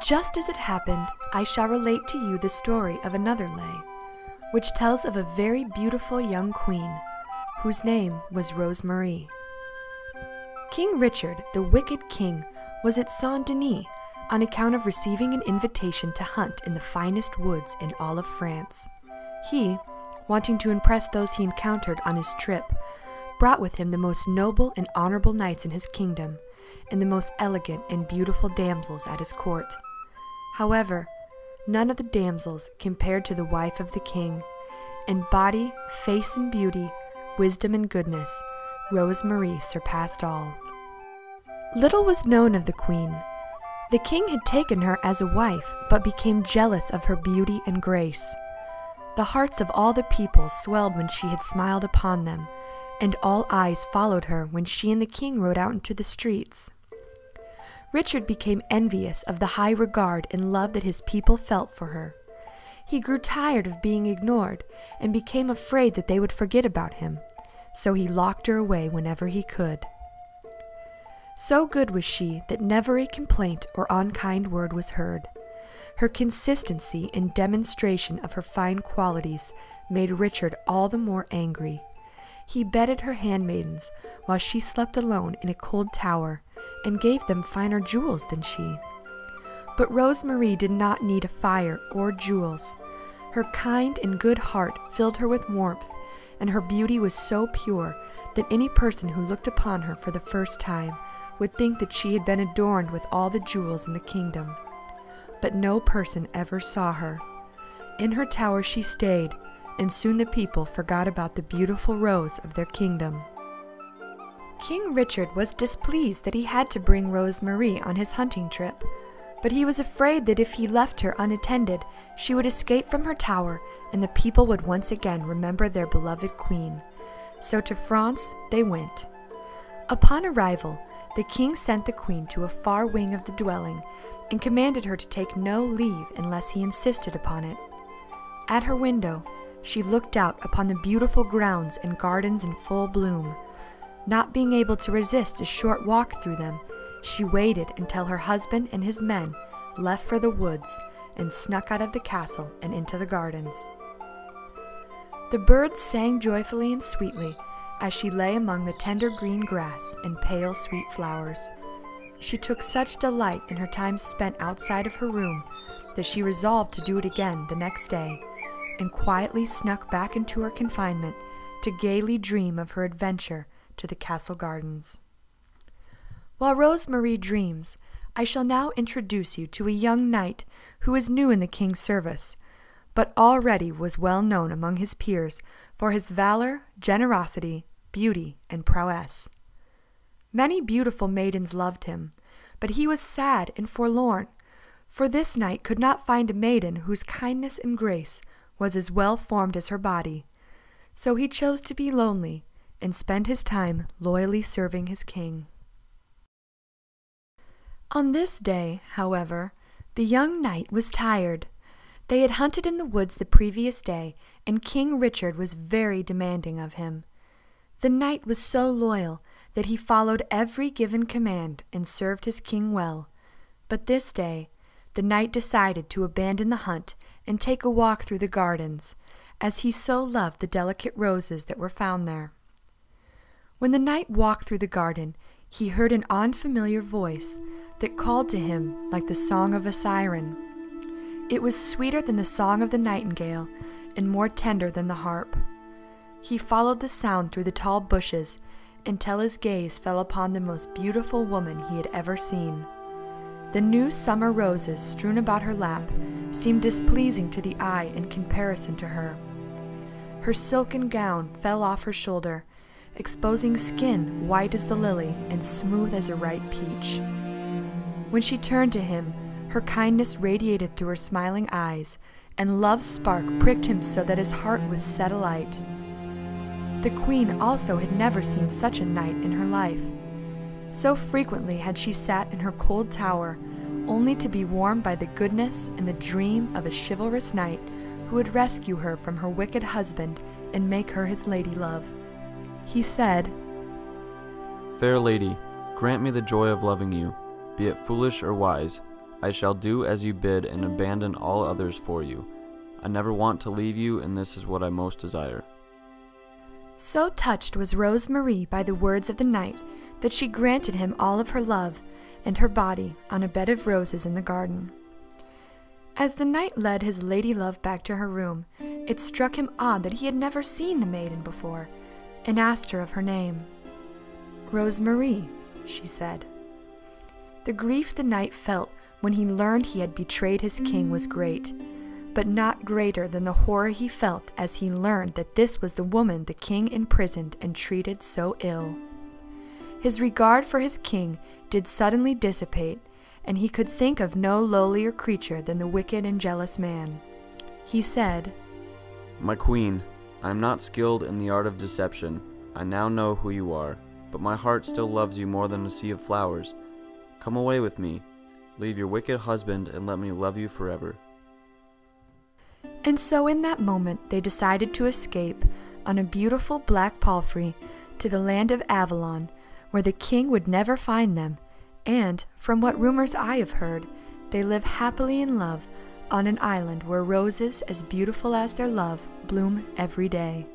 just as it happened, I shall relate to you the story of another lay, which tells of a very beautiful young queen, whose name was Rose Marie. King Richard, the wicked king, was at Saint-Denis on account of receiving an invitation to hunt in the finest woods in all of France. He, wanting to impress those he encountered on his trip, brought with him the most noble and honorable knights in his kingdom, and the most elegant and beautiful damsels at his court. However, none of the damsels compared to the wife of the king. In body, face, and beauty, wisdom and goodness, Rose Marie surpassed all. Little was known of the queen. The king had taken her as a wife, but became jealous of her beauty and grace. The hearts of all the people swelled when she had smiled upon them, and all eyes followed her when she and the king rode out into the streets. Richard became envious of the high regard and love that his people felt for her. He grew tired of being ignored and became afraid that they would forget about him, so he locked her away whenever he could. So good was she that never a complaint or unkind word was heard. Her consistency and demonstration of her fine qualities made Richard all the more angry. He bedded her handmaidens while she slept alone in a cold tower, and gave them finer jewels than she. But Rose Marie did not need a fire or jewels. Her kind and good heart filled her with warmth, and her beauty was so pure that any person who looked upon her for the first time would think that she had been adorned with all the jewels in the kingdom. But no person ever saw her. In her tower she stayed, and soon the people forgot about the beautiful Rose of their kingdom. King Richard was displeased that he had to bring Rose Marie on his hunting trip, but he was afraid that if he left her unattended, she would escape from her tower, and the people would once again remember their beloved queen. So to France they went. Upon arrival, the king sent the queen to a far wing of the dwelling, and commanded her to take no leave unless he insisted upon it. At her window, she looked out upon the beautiful grounds and gardens in full bloom. Not being able to resist a short walk through them, she waited until her husband and his men left for the woods, and snuck out of the castle and into the gardens. The birds sang joyfully and sweetly as she lay among the tender green grass and pale sweet flowers. She took such delight in her time spent outside of her room that she resolved to do it again the next day, and quietly snuck back into her confinement to gaily dream of her adventure to the castle gardens. While Rose Marie dreams, I shall now introduce you to a young knight who is new in the king's service, but already was well known among his peers for his valor, generosity, beauty, and prowess. Many beautiful maidens loved him, but he was sad and forlorn, for this knight could not find a maiden whose kindness and grace was as well formed as her body. So he chose to be lonely and spend his time loyally serving his king. On this day, however, the young knight was tired. They had hunted in the woods the previous day, and King Richard was very demanding of him. The knight was so loyal that he followed every given command and served his king well. But this day, the knight decided to abandon the hunt and take a walk through the gardens, as he so loved the delicate roses that were found there. When the knight walked through the garden, he heard an unfamiliar voice that called to him like the song of a siren. It was sweeter than the song of the nightingale and more tender than the harp. He followed the sound through the tall bushes until his gaze fell upon the most beautiful woman he had ever seen. The new summer roses strewn about her lap seemed displeasing to the eye in comparison to her. Her silken gown fell off her shoulder, exposing skin white as the lily and smooth as a ripe peach. When she turned to him, her kindness radiated through her smiling eyes, and love's spark pricked him so that his heart was set alight. The queen also had never seen such a knight in her life. So frequently had she sat in her cold tower, only to be warmed by the goodness and the dream of a chivalrous knight who would rescue her from her wicked husband and make her his lady-love. He said, "Fair lady, grant me the joy of loving you, be it foolish or wise, I shall do as you bid and abandon all others for you. I never want to leave you, and this is what I most desire." So touched was Rose Marie by the words of the knight that she granted him all of her love and her body on a bed of roses in the garden. As the knight led his lady love back to her room, it struck him odd that he had never seen the maiden before, and asked her of her name. "Rose Marie," she said. The grief the knight felt when he learned he had betrayed his king was great, but not greater than the horror he felt as he learned that this was the woman the king imprisoned and treated so ill. His regard for his king did suddenly dissipate, and he could think of no lowlier creature than the wicked and jealous man. He said, "My queen, I am not skilled in the art of deception. I now know who you are, but my heart still loves you more than a sea of flowers. Come away with me. Leave your wicked husband and let me love you forever." And so in that moment they decided to escape on a beautiful black palfrey to the land of Avalon, where the king would never find them, and, from what rumors I have heard, they live happily in love on an island where roses as beautiful as their love bloom every day.